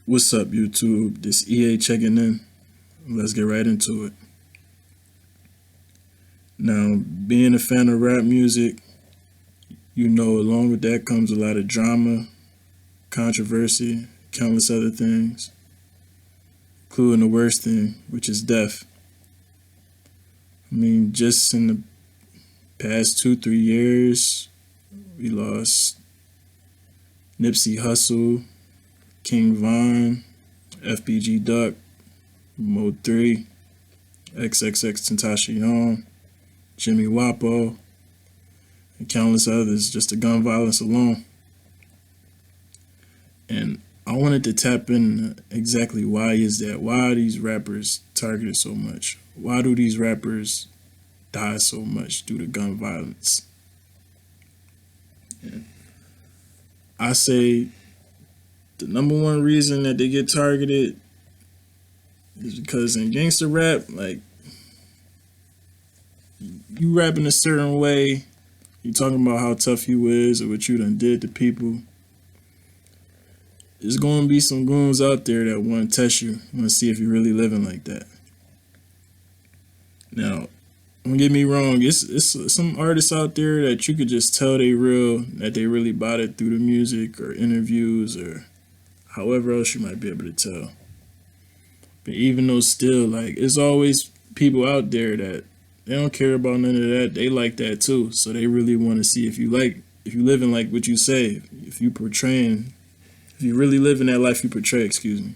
What's up, YouTube? This EA checking in. Let's get right into it. Now, being a fan of rap music, along with that comes a lot of drama, controversy, countless other things, including the worst thing, which is death. Just in the past 2, 3 years, we lost Nipsey Hussle, King Von, FBG Duck, Mode 3, XXX Tentacion, Jimmy Wapo, and countless others, just the gun violence alone. And I wanted to tap in exactly why is that? Why are these rappers targeted so much? Why do these rappers die so much due to gun violence? And I say the number one reason that they get targeted is because in gangster rap, like, you rap in a certain way, you talking about how tough you is or what you done did to people. There's going to be some goons out there that want to test you, want to see if you're really living like that. Now, don't get me wrong, it's some artists out there that you could just tell they real, that they really bought it through the music or interviews or however else you might be able to tell. But even though still, like, it's always people out there that they don't care about none of that. They like that too. So they really want to see if you living like what you say, if you really living that life you portray, excuse me.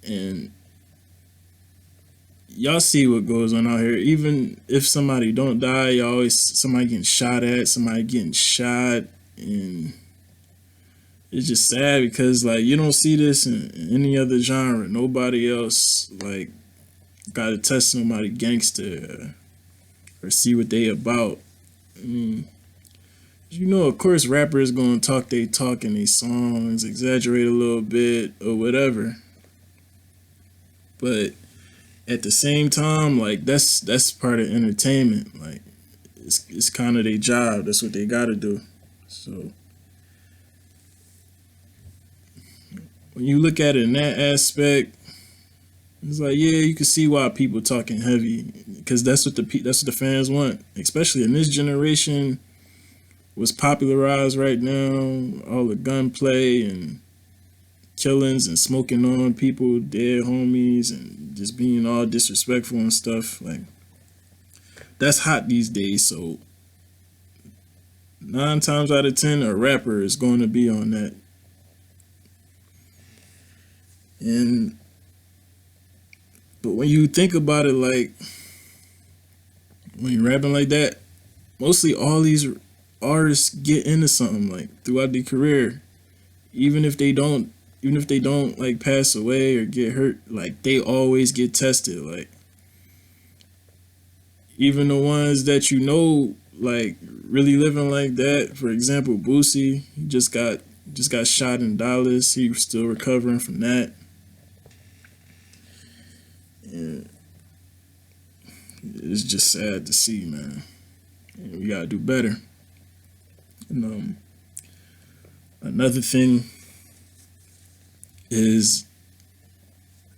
And y'all see what goes on out here. Even if somebody don't die, y'all always somebody getting shot at, somebody getting shot, and it's just sad because like you don't see this in any other genre. Nobody else like got to test somebody gangster or see what they about. Of course, rappers gonna talk they talk in these songs, exaggerate a little bit or whatever. But at the same time, like that's part of entertainment. Like it's kind of their job. That's what they gotta do. So when you look at it in that aspect, it's like, yeah, you can see why people talking heavy because that's what the fans want, especially in this generation. What's popularized right now, all the gunplay and killings and smoking on people, dead homies, and just being all disrespectful and stuff. Like that's hot these days. So 9 times out of 10, a rapper is going to be on that. But when you think about it, like when you're rapping like that, mostly all these artists get into something like throughout their career, even if they don't like pass away or get hurt, like they always get tested. Like even the ones that like really living like that. For example, Boosie, he just got shot in Dallas. He was still recovering from that. And it's just sad to see, man. And we gotta do better. And another thing is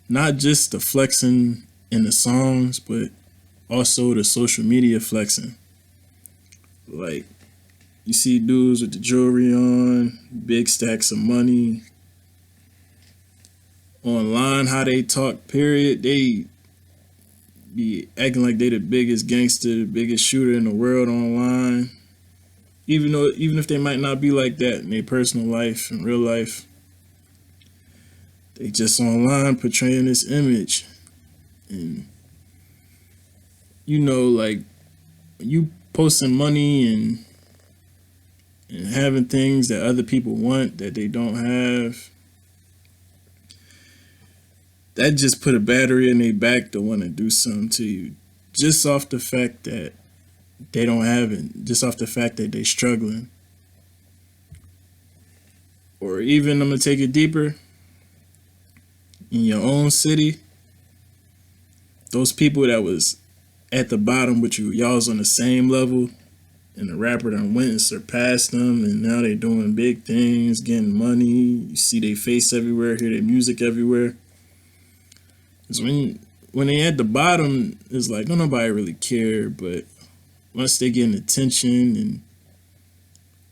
not just the flexing in the songs, but also the social media flexing. Like you see dudes with the jewelry on, big stacks of money. Online, how they talk, period, they be acting like they the biggest gangster, the biggest shooter in the world online. Even if they might not be like that in their personal life, in real life, they just online portraying this image. And like you posting money and having things that other people want that they don't have, that just put a battery in their back to want to do something to you, just off the fact that they don't have it, just off the fact that they struggling. Or even, I'm gonna take it deeper, in your own city, those people that was at the bottom with you, y'all was on the same level, and the rapper done went and surpassed them, and now they doing big things, getting money. You see their face everywhere, hear their music everywhere. Cause when they at the bottom, it's like don't nobody really care. But once they getting attention and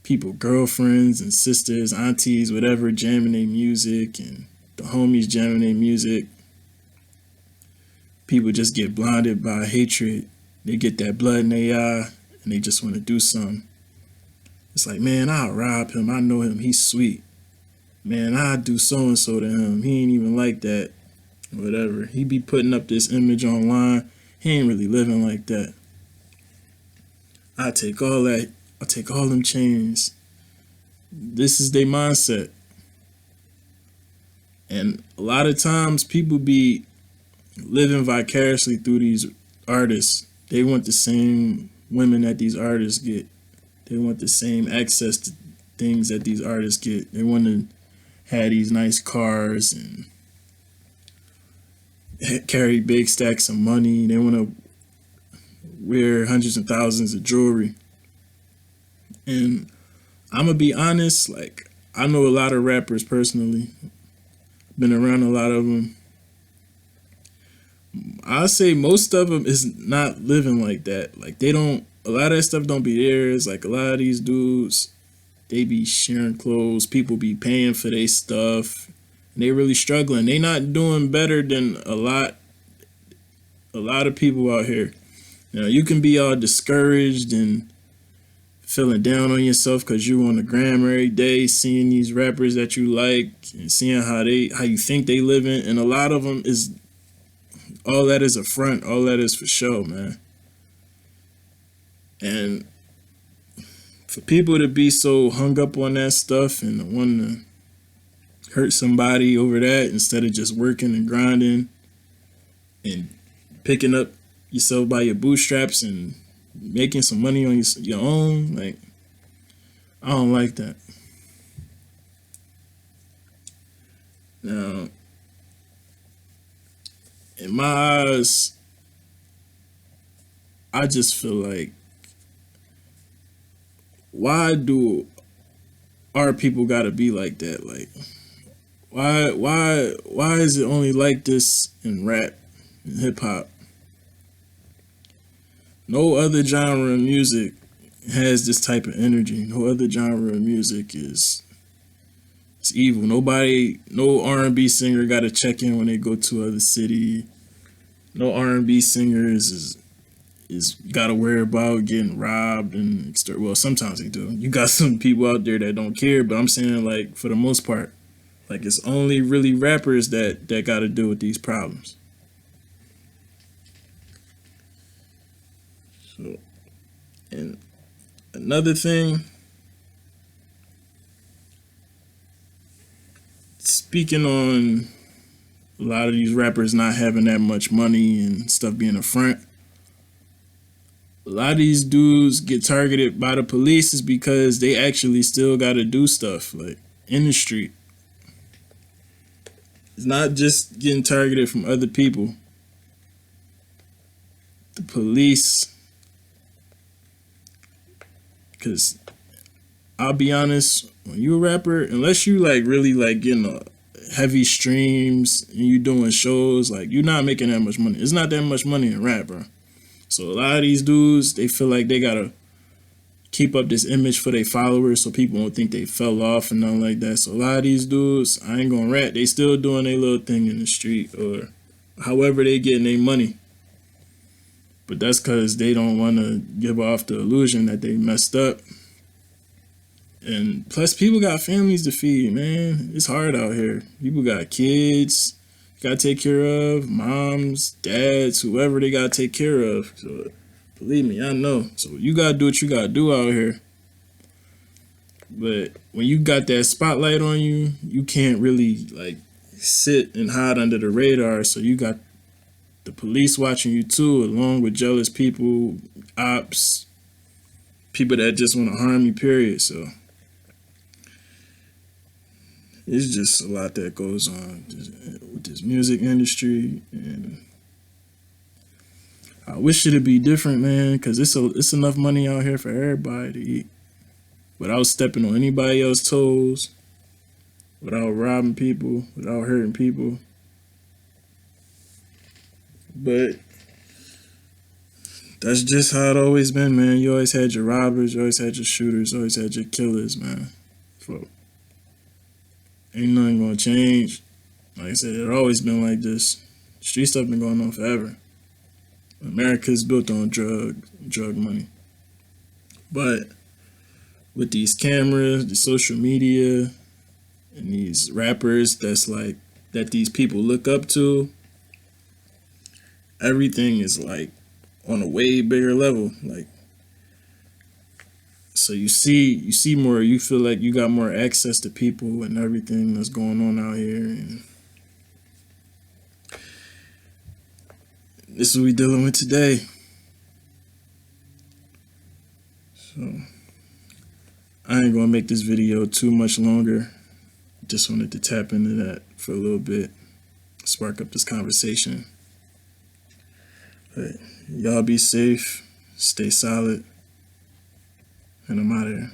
people, girlfriends and sisters, aunties, whatever, jamming their music, and the homies jamming their music, people just get blinded by hatred. They get that blood in their eye, and they just want to do something. It's like, man, I'll rob him. I know him. He's sweet. Man, I'll do so-and-so to him. He ain't even like that. Whatever. He be putting up this image online. He ain't really living like that. I take all that. I take all them chains. This is their mindset. And a lot of times people be living vicariously through these artists. They want the same women that these artists get. They want the same access to things that these artists get. They want to have these nice cars and carry big stacks of money. They want to wear hundreds of thousands of jewelry. And I'm going to be honest, like, I know a lot of rappers personally. Been around a lot of them. I say most of them is not living like that. Like they don't, a lot of that stuff don't be theirs. Like a lot of these dudes, they be sharing clothes. People be paying for their stuff. And they really struggling. They not doing better than a lot of people out here. You know, you can be all discouraged and feeling down on yourself because you on the gram every day, seeing these rappers that you like and seeing how you think they living, and a lot of them is all that is a front, all that is for show, man. And for people to be so hung up on that stuff and want to hurt somebody over that instead of just working and grinding and picking up yourself by your bootstraps and making some money on your own, like, I don't like that. Now, in my eyes, I just feel like, why do our people gotta be like that? Like, why is it only like this in rap and hip hop? No other genre of music has this type of energy. No other genre of music is evil. No R&B singer got to check in when they go to other city. No R&B singers is got to worry about getting robbed and well, sometimes they do. You got some people out there that don't care, but I'm saying like for the most part, like it's only really rappers that got to deal with these problems. So, and another thing, speaking on a lot of these rappers not having that much money and stuff being a front, a lot of these dudes get targeted by the police is because they actually still got to do stuff like in the street. It's not just getting targeted from other people. The police. Because I'll be honest, when you a rapper, unless you like really like getting a heavy streams and you doing shows, like you're not making that much money. It's not that much money in rap, bro. So a lot of these dudes, they feel like they gotta keep up this image for their followers so people won't think they fell off and nothing like that. So a lot of these dudes, I ain't gonna rap, they still doing their little thing in the street or however they getting their money. But that's because they don't want to give off the illusion that they messed up. And plus, people got families to feed, man. It's hard out here. People got kids, got to take care of, moms, dads, whoever they got to take care of. So, believe me, I know. So, you got to do what you got to do out here. But when you got that spotlight on you, you can't really, like, sit and hide under the radar. So, you got the police watching you too, along with jealous people, ops, people that just want to harm you, period. So it's just a lot that goes on with this music industry. And I wish it'd be different, man, because it's enough money out here for everybody to eat without stepping on anybody else's toes, without robbing people, without hurting people. But that's just how it always been, man. You always had your robbers, you always had your shooters, you always had your killers, man. So ain't nothing gonna change. Like I said, it always been like this. Street stuff been going on forever. America's built on drug money. But with these cameras, the social media, and these rappers that these people look up to, everything is like on a way bigger level. Like, so you see more, you feel like you got more access to people and everything that's going on out here, and this is what we dealing with today. So I ain't gonna make this video too much longer. Just wanted to tap into that for a little bit, spark up this conversation. But y'all be safe, stay solid, and I'm out of here.